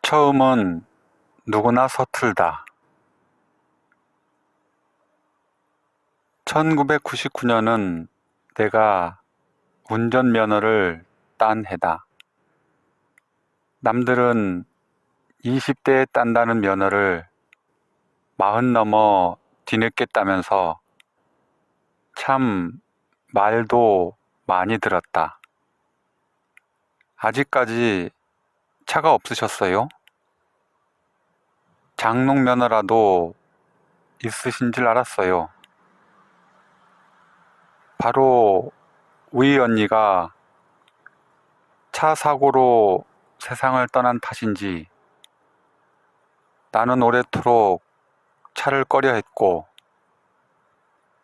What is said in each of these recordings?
처음은 누구나 서툴다. 1999년은 내가 운전면허를 딴 해다. 남들은 20대에 딴다는 면허를 40 넘어 뒤늦게 따면서 참 말도 많이 들었다. 아직까지 차가 없으셨어요? 장롱 면허라도 있으신 줄 알았어요. 바로 우리 언니가 차 사고로 세상을 떠난 탓인지 나는 오래도록 차를 꺼려 했고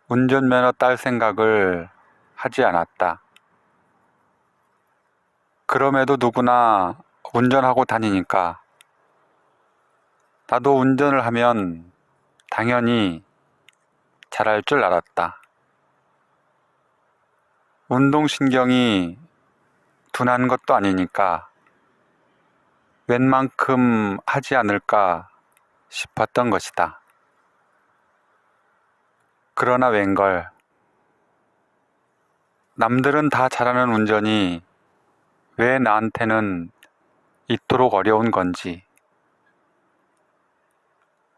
운전면허 딸 생각을 하지 않았다. 그럼에도 누구나 운전하고 다니니까 나도 운전을 하면 당연히 잘할 줄 알았다. 운동신경이 둔한 것도 아니니까 웬만큼 하지 않을까 싶었던 것이다. 그러나 웬걸, 남들은 다 잘하는 운전이 왜 나한테는 이토록 어려운 건지.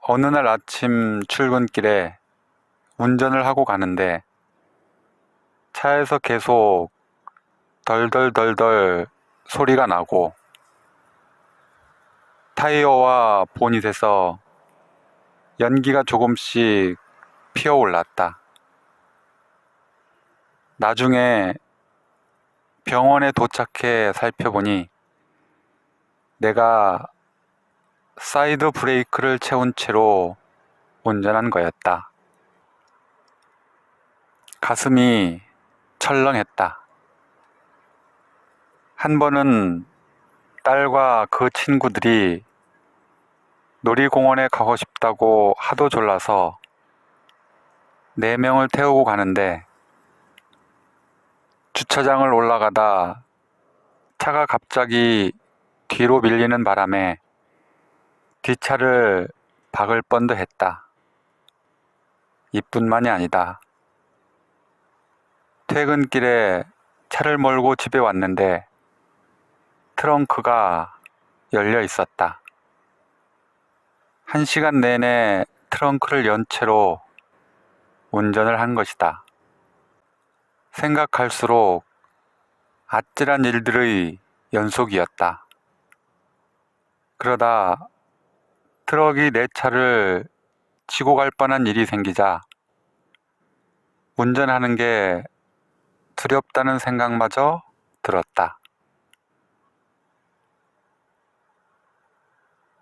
어느 날 아침 출근길에 운전을 하고 가는데 차에서 계속 덜덜덜덜 소리가 나고 타이어와 보닛에서 연기가 조금씩 피어올랐다. 나중에 병원에 도착해 살펴보니 내가 사이드 브레이크를 채운 채로 운전한 거였다. 가슴이 철렁했다. 한 번은 딸과 그 친구들이 놀이공원에 가고 싶다고 하도 졸라서 4명을 태우고 가는데 주차장을 올라가다 차가 갑자기 뒤로 밀리는 바람에 뒷차를 박을 뻔도 했다. 이뿐만이 아니다. 퇴근길에 차를 몰고 집에 왔는데 트렁크가 열려 있었다. 1시간 내내 트렁크를 연 채로 운전을 한 것이다. 생각할수록 아찔한 일들의 연속이었다. 그러다 트럭이 내 차를 치고 갈 뻔한 일이 생기자 운전하는 게 두렵다는 생각마저 들었다.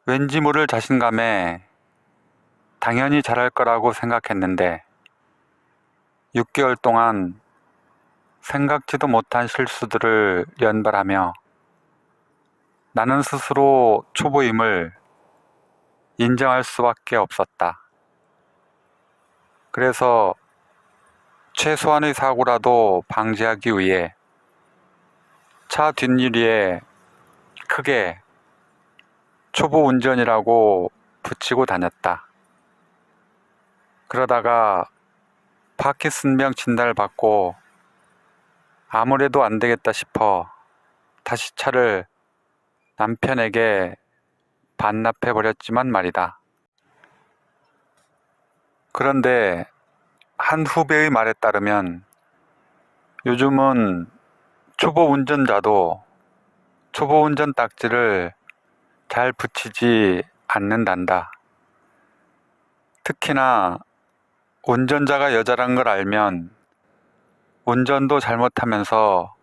왠지 모를 자신감에 당연히 잘할 거라고 생각했는데 6개월 동안 생각지도 못한 실수들을 연발하며 나는 스스로 초보임을 인정할 수밖에 없었다. 그래서 최소한의 사고라도 방지하기 위해 차 뒷유리에 크게 초보 운전이라고 붙이고 다녔다. 그러다가 파킨슨병 진단을 받고 아무래도 안 되겠다 싶어 다시 차를 남편에게 반납해 버렸지만 말이다. 그런데 한 후배의 말에 따르면 요즘은 초보 운전자도 초보 운전 딱지를 잘 붙이지 않는단다. 특히나 운전자가 여자란 걸 알면 운전도 잘못하면서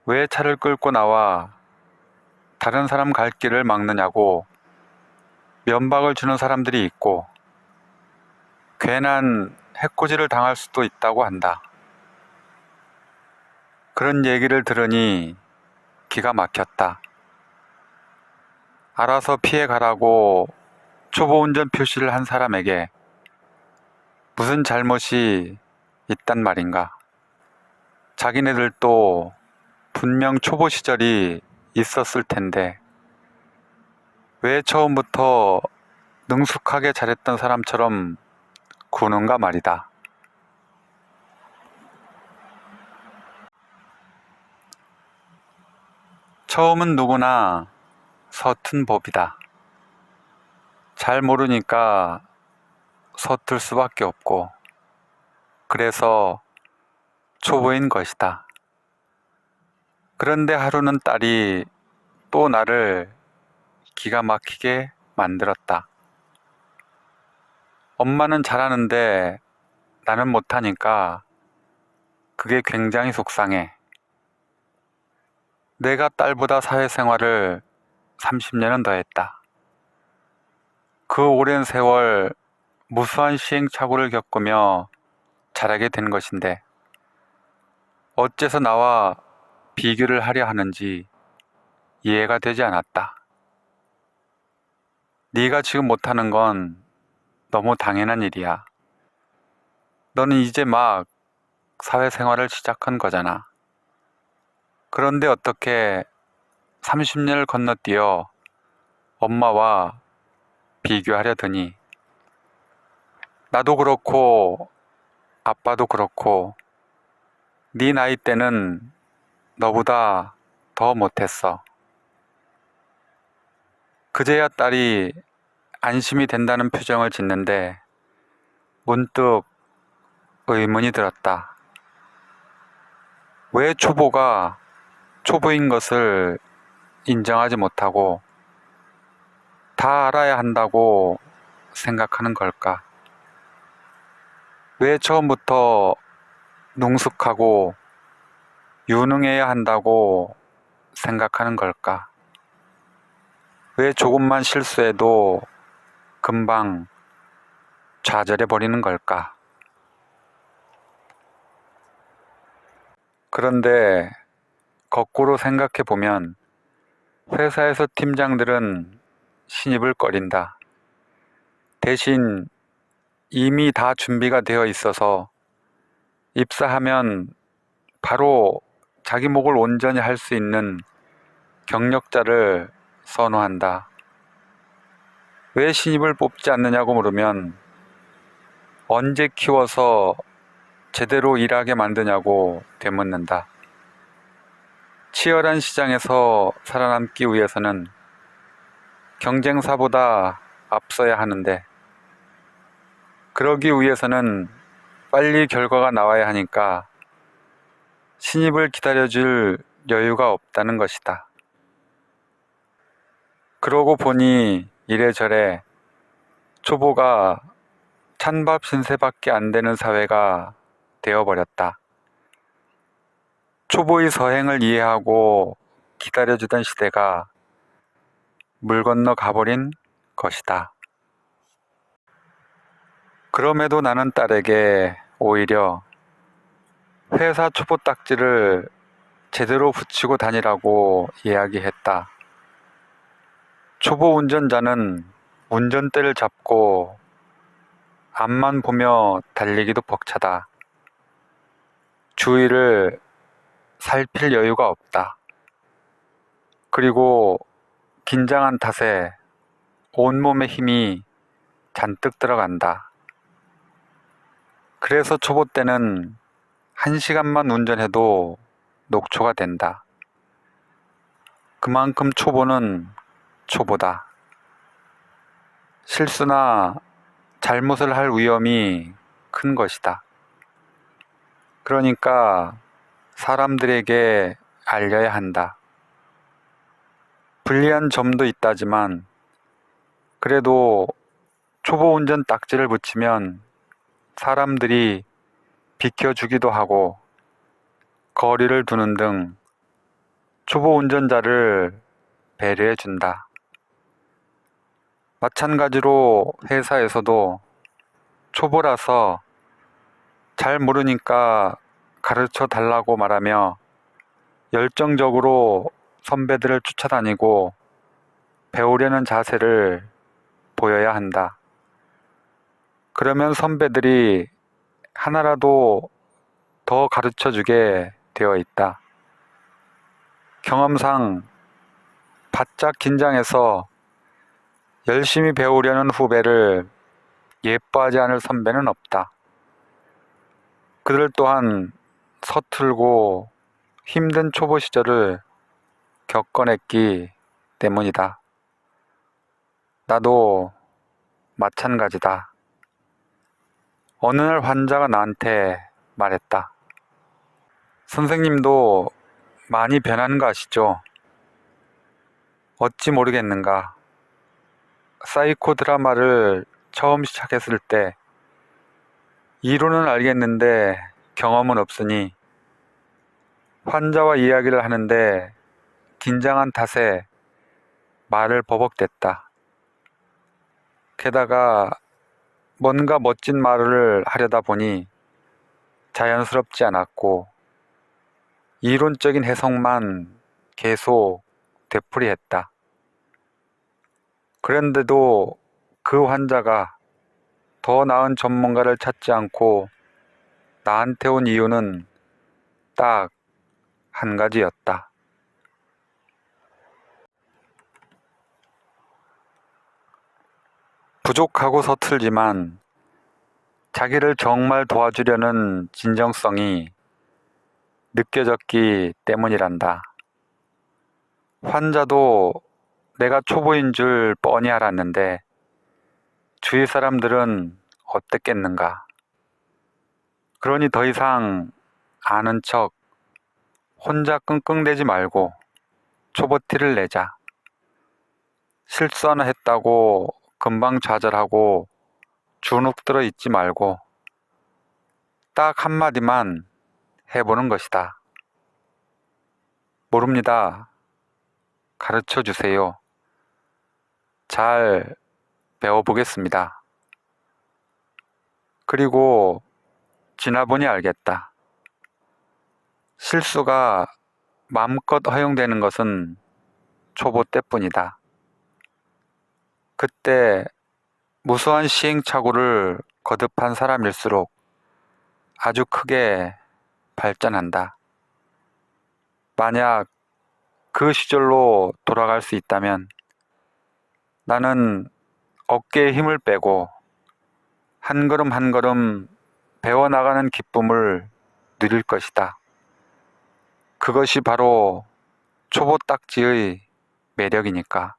왜 차를 끌고 나와 다른 사람 갈 길을 막느냐고 면박을 주는 사람들이 있고 괜한 해코지를 당할 수도 있다고 한다. 그런 얘기를 들으니 기가 막혔다. 알아서 피해 가라고 초보 운전 표시를 한 사람에게 무슨 잘못이 있단 말인가. 자기네들도 분명 초보 시절이 있었을 텐데 왜 처음부터 능숙하게 잘했던 사람처럼 구는가 말이다. 처음은 누구나 서툰 법이다. 잘 모르니까 서툴 수밖에 없고, 그래서 초보인 것이다. 그런데 하루는 딸이 또 나를 기가 막히게 만들었다. 엄마는 잘하는데 나는 못하니까 그게 굉장히 속상해. 내가 딸보다 사회생활을 30년은 더 했다. 그 오랜 세월 무수한 시행착오를 겪으며 자라게 된 것인데 어째서 나와 비교를 하려 하는지 이해가 되지 않았다. 네가 지금 못하는 건 너무 당연한 일이야. 너는 이제 막 사회생활을 시작한 거잖아. 그런데 어떻게 30년을 건너뛰어 엄마와 비교하려 드니? 나도 그렇고 아빠도 그렇고 네 나이 때는 너보다 더 못했어. 그제야 딸이 안심이 된다는 표정을 짓는데 문득 의문이 들었다. 왜 초보가 초보인 것을 인정하지 못하고 다 알아야 한다고 생각하는 걸까? 왜 처음부터 능숙하고 유능해야 한다고 생각하는 걸까? 왜 조금만 실수해도 금방 좌절해 버리는 걸까? 그런데 거꾸로 생각해 보면 회사에서 팀장들은 신입을 꺼린다. 대신 이미 다 준비가 되어 있어서 입사하면 바로 자기 목을 온전히 할 수 있는 경력자를 선호한다. 왜 신입을 뽑지 않느냐고 물으면 언제 키워서 제대로 일하게 만드냐고 되묻는다. 치열한 시장에서 살아남기 위해서는 경쟁사보다 앞서야 하는데 그러기 위해서는 빨리 결과가 나와야 하니까 신입을 기다려줄 여유가 없다는 것이다. 그러고 보니 이래저래 초보가 찬밥 신세밖에 안 되는 사회가 되어버렸다. 초보의 서행을 이해하고 기다려주던 시대가 물 건너 가버린 것이다. 그럼에도 나는 딸에게 오히려 회사 초보 딱지를 제대로 붙이고 다니라고 이야기했다. 초보 운전자는 운전대를 잡고 앞만 보며 달리기도 벅차다. 주위를 살필 여유가 없다. 그리고 긴장한 탓에 온몸에 힘이 잔뜩 들어간다. 그래서 초보 때는 1시간만 운전해도 녹초가 된다. 그만큼 초보는 초보다. 실수나 잘못을 할 위험이 큰 것이다. 그러니까 사람들에게 알려야 한다. 불리한 점도 있다지만 그래도 초보 운전 딱지를 붙이면 사람들이 비켜주기도 하고 거리를 두는 등 초보 운전자를 배려해 준다. 마찬가지로 회사에서도 초보라서 잘 모르니까 가르쳐 달라고 말하며 열정적으로 선배들을 쫓아다니고 배우려는 자세를 보여야 한다. 그러면 선배들이 하나라도 더 가르쳐 주게 되어 있다. 경험상 바짝 긴장해서 열심히 배우려는 후배를 예뻐하지 않을 선배는 없다. 그들 또한 서툴고 힘든 초보 시절을 겪어냈기 때문이다. 나도 마찬가지다. 어느 날 환자가 나한테 말했다. 선생님도 많이 변한 거 아시죠? 어찌 모르겠는가. 사이코 드라마를 처음 시작했을 때 이론은 알겠는데 경험은 없으니 환자와 이야기를 하는데 긴장한 탓에 말을 버벅댔다. 게다가 뭔가 멋진 말을 하려다 보니 자연스럽지 않았고 이론적인 해석만 계속 되풀이했다. 그런데도 그 환자가 더 나은 전문가를 찾지 않고 나한테 온 이유는 딱 한 가지였다. 부족하고 서툴지만 자기를 정말 도와주려는 진정성이 느껴졌기 때문이란다. 환자도 내가 초보인 줄 뻔히 알았는데 주위 사람들은 어땠겠는가. 그러니 더 이상 아는 척 혼자 끙끙대지 말고 초보티를 내자. 실수 하나 했다고 금방 좌절하고 주눅 들어 있지 말고 딱 한마디만 해보는 것이다. 모릅니다. 가르쳐 주세요. 잘 배워보겠습니다. 그리고 지나보니 알겠다. 실수가 마음껏 허용되는 것은 초보 때뿐이다. 그때 무수한 시행착오를 거듭한 사람일수록 아주 크게 발전한다. 만약 그 시절로 돌아갈 수 있다면 나는 어깨에 힘을 빼고 한 걸음 한 걸음 배워나가는 기쁨을 누릴 것이다. 그것이 바로 초보 딱지의 매력이니까.